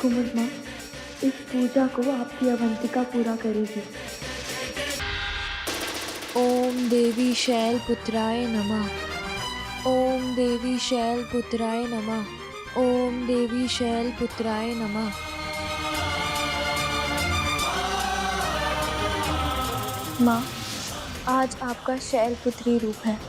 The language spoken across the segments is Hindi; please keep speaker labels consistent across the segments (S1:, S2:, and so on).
S1: कुमुद माँ, इस पूजा को आपकी अवंतिका पूरा करेगी।
S2: ओम देवी शैलपुत्राय नमः। ओम देवी शैलपुत्राय नमः। ओम देवी शैलपुत्राय नमः।
S1: माँ, आज आपका शैलपुत्री रूप है।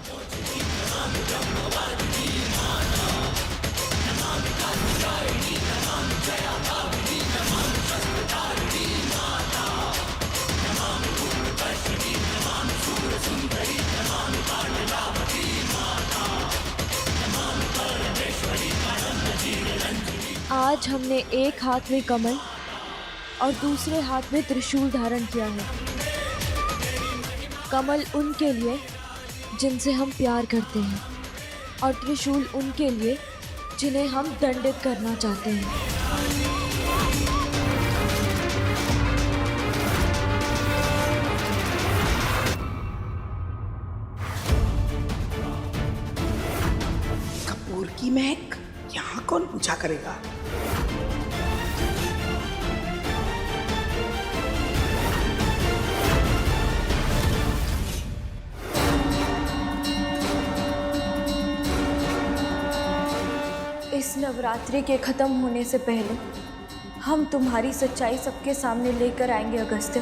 S2: आज हमने एक हाथ में कमल और दूसरे हाथ में त्रिशूल धारण किया है। कमल उनके लिए जिनसे हम प्यार करते हैं और त्रिशूल उनके लिए जिन्हें हम दंडित करना चाहते हैं।
S3: कपूर की महक यहाँ कौन पूछा करेगा?
S1: इस नवरात्रि के खत्म होने से पहले हम तुम्हारी सच्चाई सबके सामने लेकर आएंगे अगस्त्य।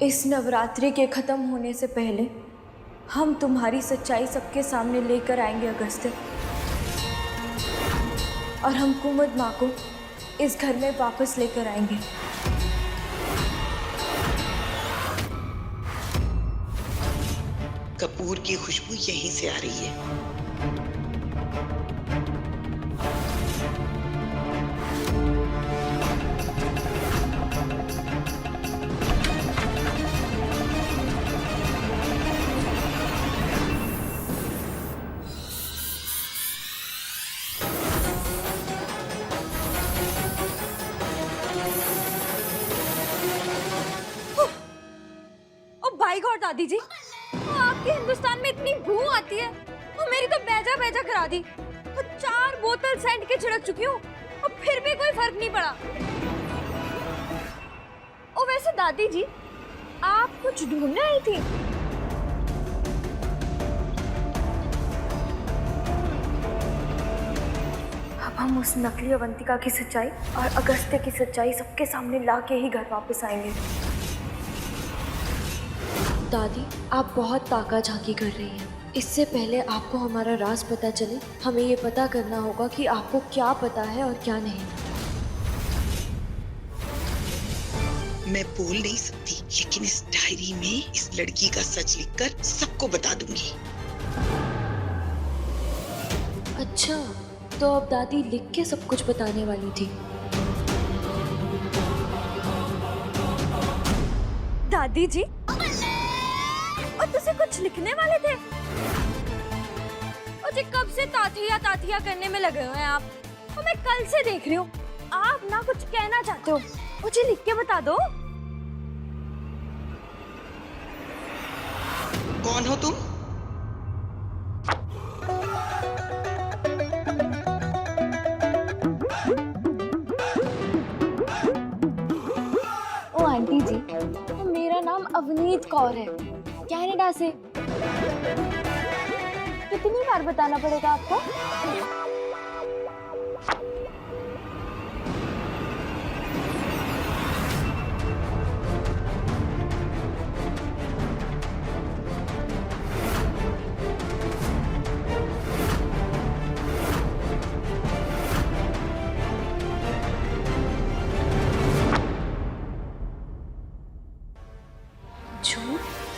S1: इस नवरात्रि के खत्म होने से पहले हम तुम्हारी सच्चाई सबके सामने लेकर आएंगे अगस्त्य, और हम कुमुद माँ को इस घर में वापस लेकर आएंगे।
S3: कपूर की खुशबू यहीं से आ रही है।
S1: ओ भाई गॉड दादी जी, आपके हिंदुस्तान में इतनी बू आती है और मेरी तो बेजा बेजा करा दी। और 4 बोतल सेंट के छिड़क चुकी हूँ और फिर भी कोई फर्क नहीं पड़ा। ओ वैसे दादी जी, आप कुछ ढूंढने आई थी? अब हम उस नकली अवंतिका की सच्चाई और अगस्त्य की सच्चाई सबके सामने ला के ही घर वापस आएंगे।
S2: दादी, आप बहुत ताका झांकी कर रही हैं। इससे पहले आपको हमारा राज पता चले, हमें ये पता करना होगा कि आपको क्या पता है और क्या नहीं।
S3: मैं बोल नहीं सकती, लेकिन इस डायरी में इस लड़की का सच लिखकर सबको बता दूंगी।
S2: अच्छा, तो अब दादी लिख के सब कुछ बताने वाली थी।
S1: दादी जी, और तुझे कुछ लिखने वाले थे? और जी कब से ताथिया ताथिया करने में लगे हुए हैं आप? और मैं कल से देख रही हूँ, आप ना कुछ कहना चाहते हो, मुझे लिख के बता दो।
S3: कौन हो तुम?
S1: ओ आंटी जी, मेरा नाम अवनीत कौर है, कनाडा से। कितनी बार बताना पड़ेगा आपको?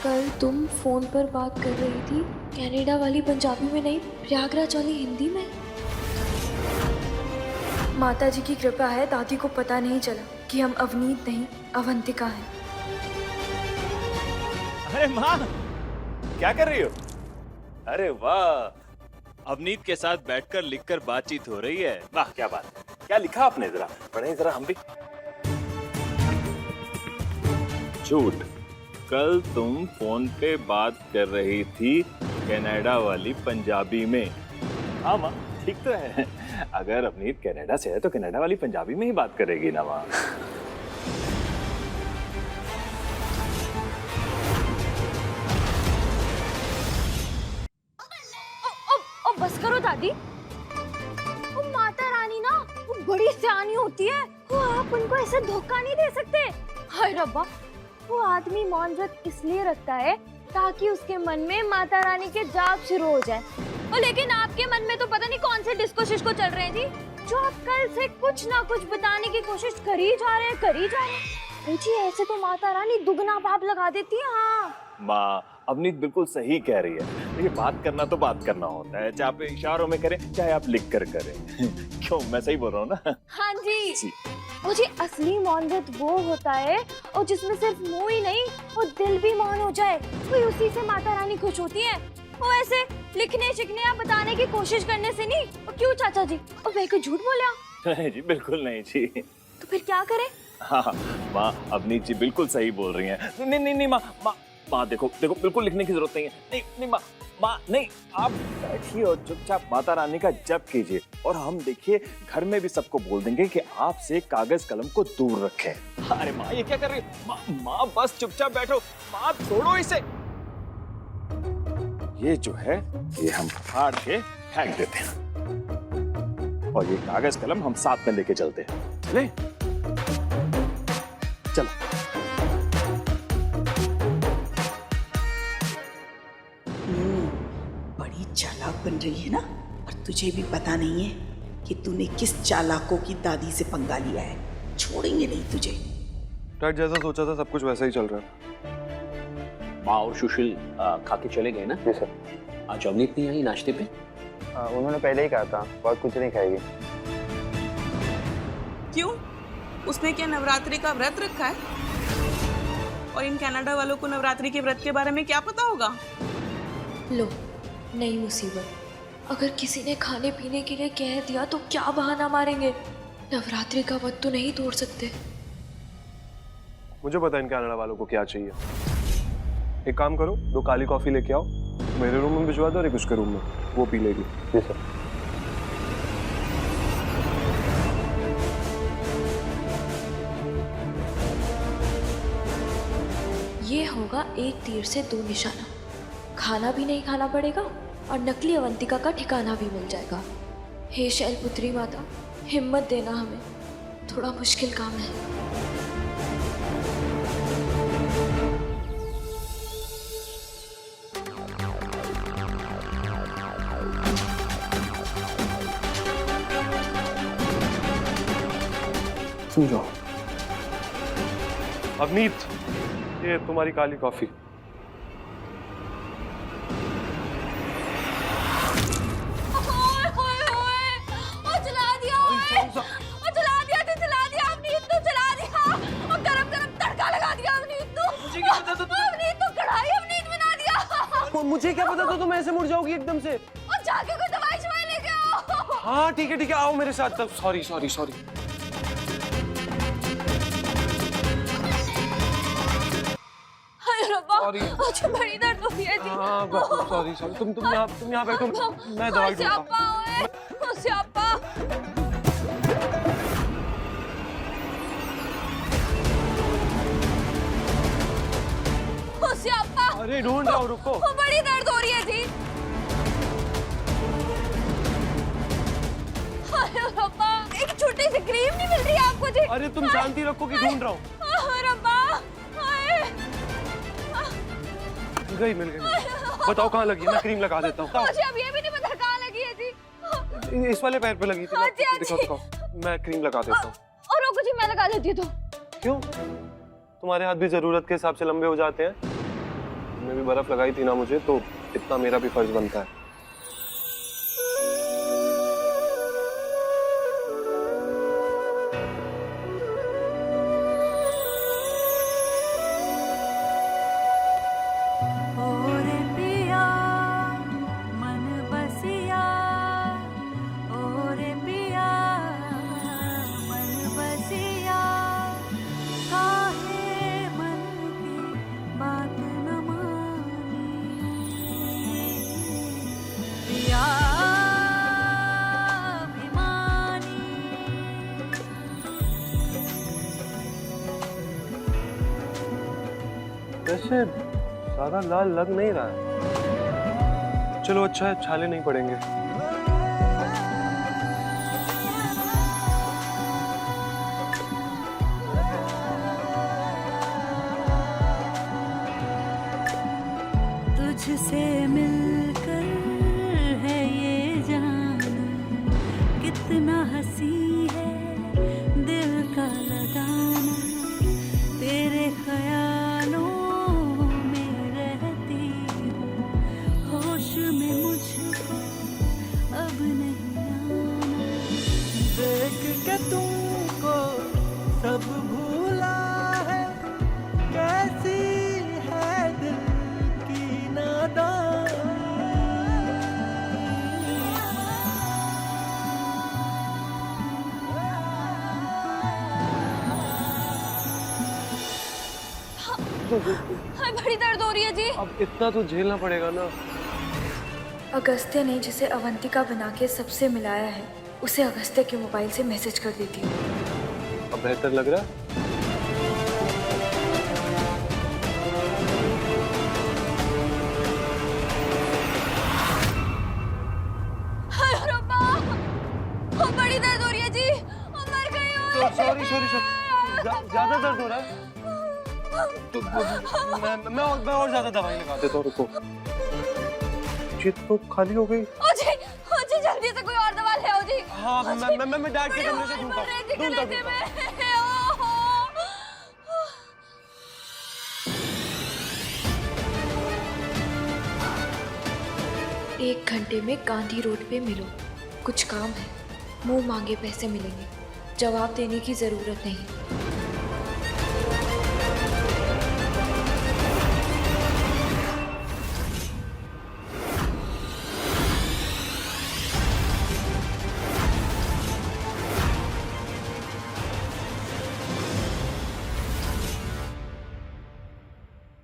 S2: कल तुम फोन पर बात कर रही थी, कनाडा वाली पंजाबी में नहीं, प्रयागराज वाली हिंदी में।
S1: माता जी की कृपा है, दादी को पता नहीं चला कि हम अवनीत नहीं अवंतिका हैं।
S4: अरे माँ, क्या कर रही हो? अरे वाह, अवनीत के साथ बैठकर लिखकर बातचीत हो रही है। वाह क्या बात है। क्या लिखा आपने, जरा पढ़ें जरा हम भी। झूठ, कल तुम फोन पे बात कर रही थी कनाडा वाली पंजाबी में, हाँ माँ, ठीक तो है। अगर अवनीत कनाडा से है तो कनाडा वाली पंजाबी में ही बात करेगी ना माँ।
S1: ओ बस करो दादी। वो माता रानी ना वो बड़ी सियानी होती है, वो आप उनको ऐसे धोखा नहीं दे सकते। हाय रब्बा, वो आदमी मौन व्रत इसलिए रखता है ताकि उसके मन में माता रानी के जाप शुरू हो जाए। और लेकिन आपके मन में तो पता नहीं कौन से डिस्को शिस्को चल रहे हैं जी, जो आप कल से कुछ ना कुछ बताने की कोशिश कर ही जा रहे हैं। जी ऐसे तो माता रानी दुगना पाप लगा देती है। हाँ
S4: माँ, अवनीत बिल्कुल सही कह रही है। ये बात करना तो बात करना होता है, चाहे आप इशारों में करें चाहे आप लिख कर करें। क्यों, मैं सही बोल रहा हूँ ना?
S1: हाँ जी। वो जी असली मौन व्रत वो होता है और जिसमें सिर्फ मुंह ही नहीं वो दिल भी मौन हो जाए, कोई उसी से माता रानी खुश होती है। वो ऐसे लिखने शिखने या बताने की कोशिश करने से नहीं। और क्यों चाचा जी, और मैं कोई झूठ बोला?
S4: नहीं जी, बिल्कुल नहीं जी।
S1: तो फिर क्या करें?
S4: हाँ माँ, अवनीत जी बिल्कुल सही बोल रही हैं। नहीं नहीं नहीं माँ, माँ देखो बिल्कुल लिखने की जरूरत नहीं है। नहीं नहीं माँ नहीं, आप बैठिए और चुपचाप माता रानी का जप कीजिए और हम देखिए घर में भी सबको बोल देंगे कि आपसे कागज कलम को दूर रखें। अरे माँ, ये क्या कर रही है? माँ बस चुपचाप बैठो, माँ छोड़ो इसे। ये जो है ये हम फाड़ के फेंक देते हैं और ये कागज कलम हम साथ में लेके चलते हैं। चले? चलो।
S3: बड़ी चालाक बन रही है ना, और तुझे भी पता नहीं है कि तूने किस चालाकों की दादी से पंगा लिया है। छोड़ेंगे नहीं तुझे।
S5: डैड जैसा सोचा था सब कुछ वैसा ही चल रहा है।
S6: माँ और सुशील खा के चले गए ना?
S7: जी सर।
S6: आज अवनीत नहीं आई नाश्ते पे?
S7: उन्होंने पहले ही कहा था बहुत कुछ नहीं खाएगी।
S8: क्यों? उसने क्या नवरात्रि का व्रत रखा है? और इन कनाडा वालों को नवरात्रि के व्रत के बारे में क्या पता होगा?
S2: लो, नई मुसीबत। अगर किसी ने खाने पीने के लिए कह दिया तो क्या बहाना मारेंगे? नवरात्रि का व्रत तो नहीं तोड़ सकते।
S5: मुझे पता है इन कनाडा वालों को क्या चाहिए। एक काम करो, 2 काली कॉफी लेके आओ, मेरे रूम में भिजवा दो और एक उसके रूम में, वो पी लेगी।
S7: जी सर।
S2: ये होगा एक तीर से 2 निशाना। खाना भी नहीं खाना पड़ेगा और नकली अवंतिका का ठिकाना भी मिल जाएगा। हे शैलपुत्री माता, हिम्मत देना हमें, थोड़ा मुश्किल काम है।
S5: समझो। अवनीत, ये तुम्हारी काली कॉफी। मुझे क्या पता था तुम ऐसे मुड़ जाओगी एकदम से।
S1: और जाके कोई दवाई शवाई लेके आओ।
S5: हाँ ठीक है, आओ मेरे साथ। तब सॉरी।
S1: सॉरी, मुझे बड़ी दर्द हो रही है जी।
S5: सॉरी। तुम यहाँ बैठो, मैं दवाई दूंगा। अरे ढूंढ रहा हूँ, रुको।
S1: बड़ी दर्द हो रही है जी। रब्बा, एक छोटी सी क्रीम नहीं मिल रही है आपको जी?
S5: अरे तुम शांति रखो कि ढूंढ रहा हूँ। मिल गई। बताओ कहाँ लगी है, मैं क्रीम लगा देता हूँ।
S1: मुझे अब ये भी नहीं पता कहाँ लगी है जी।
S5: इस वाले पैर पे लगी थी। दिखाओ, मैं क्रीम लगा देता हूँ।
S1: और रुको जी, मैं लगा देती हूँ। तो
S5: क्यों? तुम्हारे हाथ भी जरूरत के हिसाब से लंबे हो जाते हैं। तुमने भी बर्फ लगाई थी ना मुझे, तो इतना मेरा भी फर्ज बनता है। से ज्यादा लाल लग नहीं रहा है। चलो अच्छा है, छाले नहीं पड़ेंगे।
S9: तुझसे मिलकर है ये जान, कितना हंसी है दिल का लगाना, तेरे ख्यालों में रहती हूँ, होश में मुझको अब नहीं आना। देख के तुमको सब भूला है, कैसी है दिल की नादानी।
S1: हाय बड़ी दर्द हो रही है जी।
S5: अब इतना तो झेलना पड़ेगा ना।
S2: अगस्त्य ने जिसे अवंतिका बना के सबसे मिलाया है, उसे अगस्त्य के मोबाइल से मैसेज कर देती हूँ।
S5: अब बेहतर लग रहा है?
S1: हाय रब्बा, बड़ी दर्द हो रही है जी। मर गई हूँ।
S5: सॉरी सॉरी सॉरी, ज्यादा दर्द हो रहा है तो मैं और ज्यादा दवाई लगा देता हूँ। रुको, चित तो खाली हो गई।
S1: ओ जी जल्दी से कोई और दवा ले आओ जी।
S5: हाँ मैं डैड के कमरे से ढूंढता हूँ।
S2: एक घंटे में गांधी रोड पे मिलो, कुछ काम है, मुंह मांगे पैसे मिलेंगे, जवाब देने की जरूरत नहीं।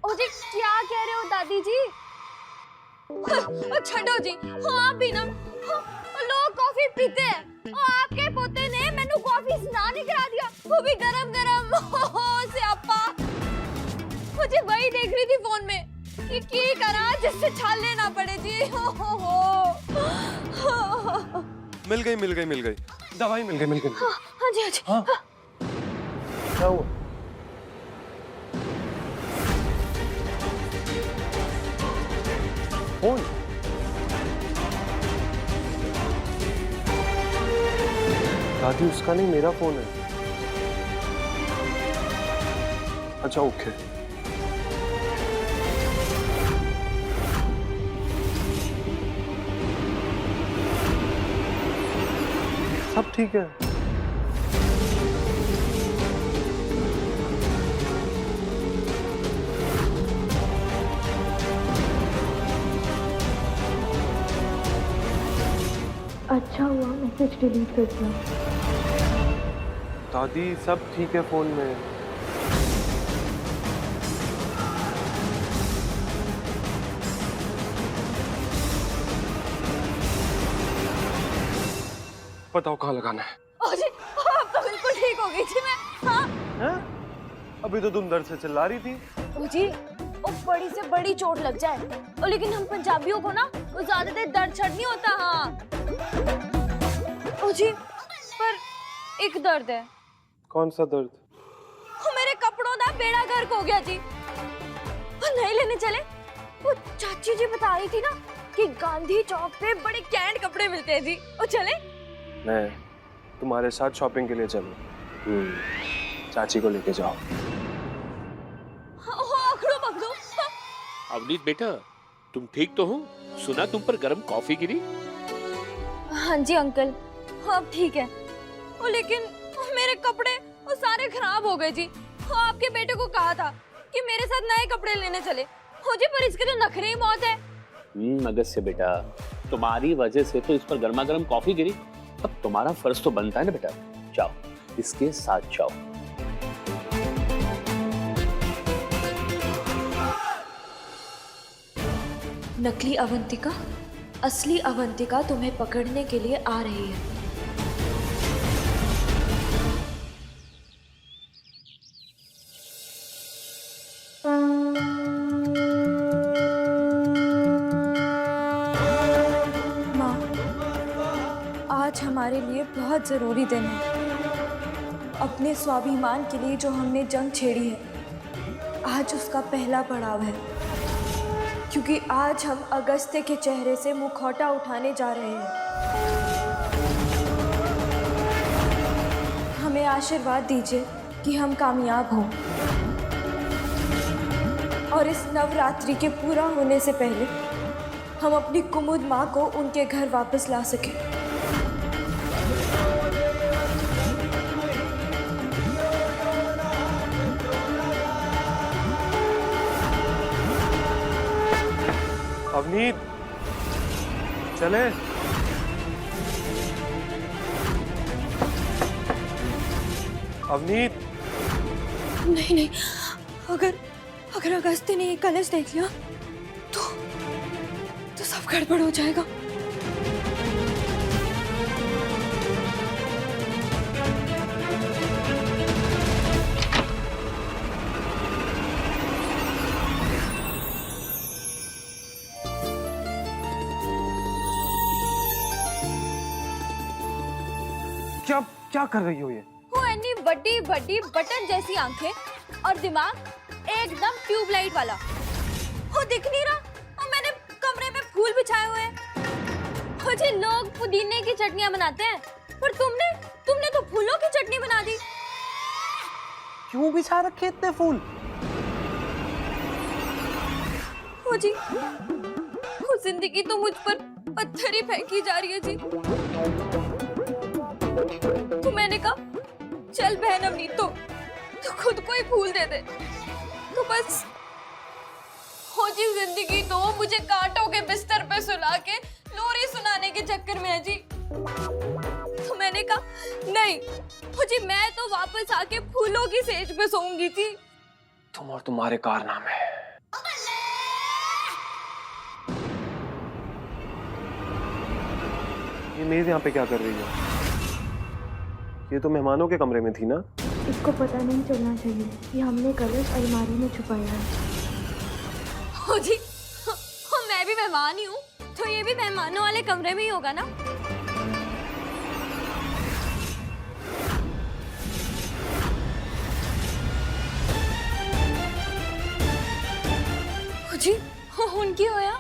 S1: ओ जी क्या कह रहे हो दादी जी? छठो जी, हाँ आप भी ना लोग कॉफी पीते हैं और आपके पोते ने मैंने कॉफी स्नान ही करा दिया, वो भी गरम गरम स्यापा। मुझे वही देख रही थी फोन में कि की करा जिससे छाल लेना पड़े जी।
S5: मिल गई दवाई मिल गई।
S1: हाँ जी
S5: हाँ क्या हुआ? फोन दादी, उसका नहीं, मेरा फोन है। अच्छा ओके। सब ठीक है।
S2: अच्छा हुआ मैसेज डिलीट कर दिया।
S5: दादी सब ठीक है फोन में। बताओ कहाँ लगाना है?
S1: ओ जी अब तो बिल्कुल ठीक हो गई जी मैं। हाँ
S5: हैं? अभी तो तुम दर्द से चिल्ला रही थी।
S1: ओ जी ओ बड़ी से बड़ी चोट लग जाए ओ, लेकिन हम पंजाबियों को ना वो ज्यादा देर दर्द छड़ नहीं होता। हाँ ओ जी पर एक दर्द है।
S5: कौन सा दर्द?
S1: वो मेरे कपड़ों का बेड़ा गर्क हो गया जी। वो नहीं लेने चले? वो चाची जी बता रही थी ना कि गांधी चौक पे बड़े कैंट कपड़े मिलते हैं जी, वो चले?
S5: मैं तुम्हारे साथ शॉपिंग के लिए चलूं। चाची को लेके जाओ।
S1: आखड़ो पकड़ो।
S6: अवनीत बेटा, तुम ठीक तो हो? सुना तुम पर गर्म कॉफी गिरी?
S1: हाँ जी अंकल, अब ठीक है। वो लेकिन मेरे कपड़े वो सारे खराब हो गए जी। आपके बेटे को कहा था कि मेरे साथ नए कपड़े लेने चले। हो जी पर इसके तो नखरे ही मौत है।
S6: अगस्त्य बेटा, तुम्हारी वजह से तो इस पर गर्मा गर्म कॉफी गिरी। अब तुम्हारा फर्ज तो बनता है ना बेटा, जाओ इसके साथ जाओ।
S2: नकली अवंतिका, असली अवंतिका तुम्हें पकड़ने के लिए आ रही है। हमारे लिए बहुत ज़रूरी दिन है। अपने स्वाभिमान के लिए जो हमने जंग छेड़ी है, आज उसका पहला पड़ाव है। क्योंकि आज हम अगस्त्य के चेहरे से मुखौटा उठाने जा रहे हैं। हमें आशीर्वाद दीजिए कि हम कामयाब हों और इस नवरात्रि के पूरा होने से पहले हम अपनी कुमुद माँ को उनके घर वापस ला सकें।
S5: अवनीत, चले। अवनीत,
S2: नहीं नहीं, अगर अगस्त्य ने ये कलश देख लिया तो सब गड़बड़ हो जाएगा।
S5: क्या क्या कर रही हो ये?
S1: वो इतनी बड़ी बड़ी बटन जैसी आंखें और दिमाग एकदम ट्यूबलाइट वाला। वो दिख नहीं रहा और मैंने कमरे में फूल बिछाए हुए हैं। मुझे लोग पुदीने की चटनियां बनाते हैं, पर तुमने तो फूलों की चटनी बना दी।
S5: क्यों बिछा रखे इतने फूल?
S2: हो जी, वो जिंदगी तो मुझ पर पत्थर ही फेंकी जा रही है जी। तो मैंने कहा चल बहन अवनीत, तो खुद को ही फूल दे दे। तो बस हो जी, जिंदगी तो मुझे कांटों के बिस्तर पे सुला के लोरी सुनाने के चक्कर में है जी। तो मैंने कहा नहीं हो जी, मैं तो वापस आके फूलों की सेज पे सोऊंगी थी।
S5: तुम और तुम्हारे कारनामे। ये मेज यहाँ पे क्या कर रही है? ये तो मेहमानों के कमरे में थी ना?
S2: इसको पता नहीं चलना चाहिए कि हमने कलश अलमारी में छुपाया है।
S1: हो जी, मैं भी मेहमान ही हूँ, तो ये भी मेहमानों वाले कमरे में ही होगा ना।
S2: हो जी, उनकी होया।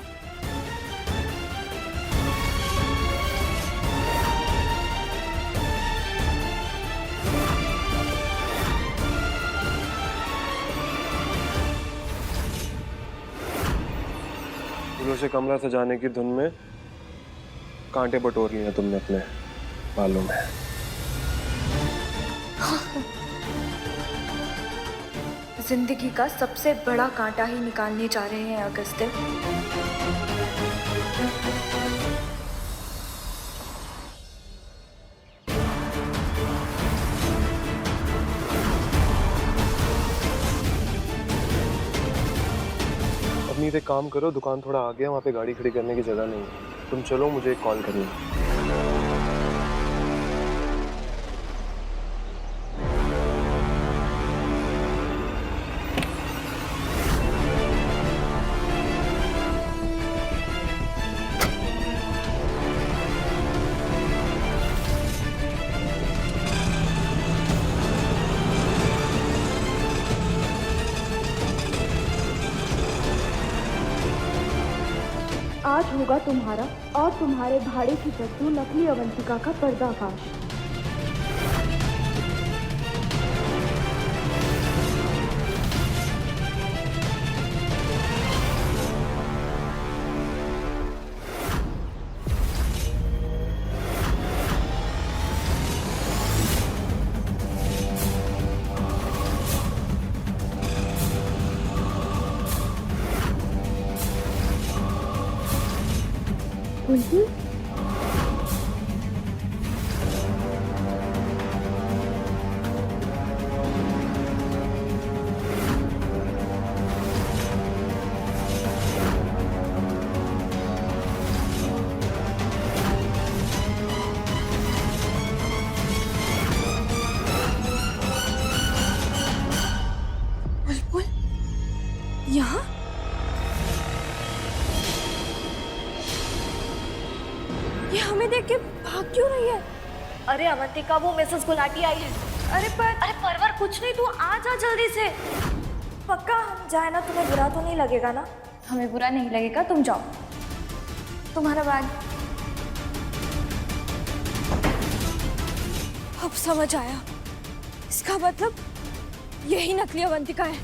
S5: फूलों से कमरा सजाने की धुन में कांटे बटोर लिए तुमने अपने बालों में।
S2: जिंदगी का सबसे बड़ा कांटा ही निकालने जा रहे हैं अगस्त्य।
S5: अपनी एक काम करो, दुकान थोड़ा आगे है, वहाँ पे गाड़ी खड़ी करने की जगह नहीं है। तुम चलो, मुझे एक कॉल करनी है।
S2: आज होगा तुम्हारा और तुम्हारे भाड़े की शत्रु नकली अवंतिका का पर्दाफाश। यहाँ ये हमें देख के भाग क्यों रही है? अरे अवंतिका, वो मिसेस गुलाटी आई है।
S1: अरे परवर कुछ नहीं, तू आ जा जल्दी से।
S2: पक्का हम जाए ना? तुम्हें बुरा तो नहीं लगेगा ना?
S1: हमें बुरा नहीं लगेगा, तुम जाओ। तुम्हारा बैग। अब समझ आया, इसका मतलब यही नकली अवंतिका है।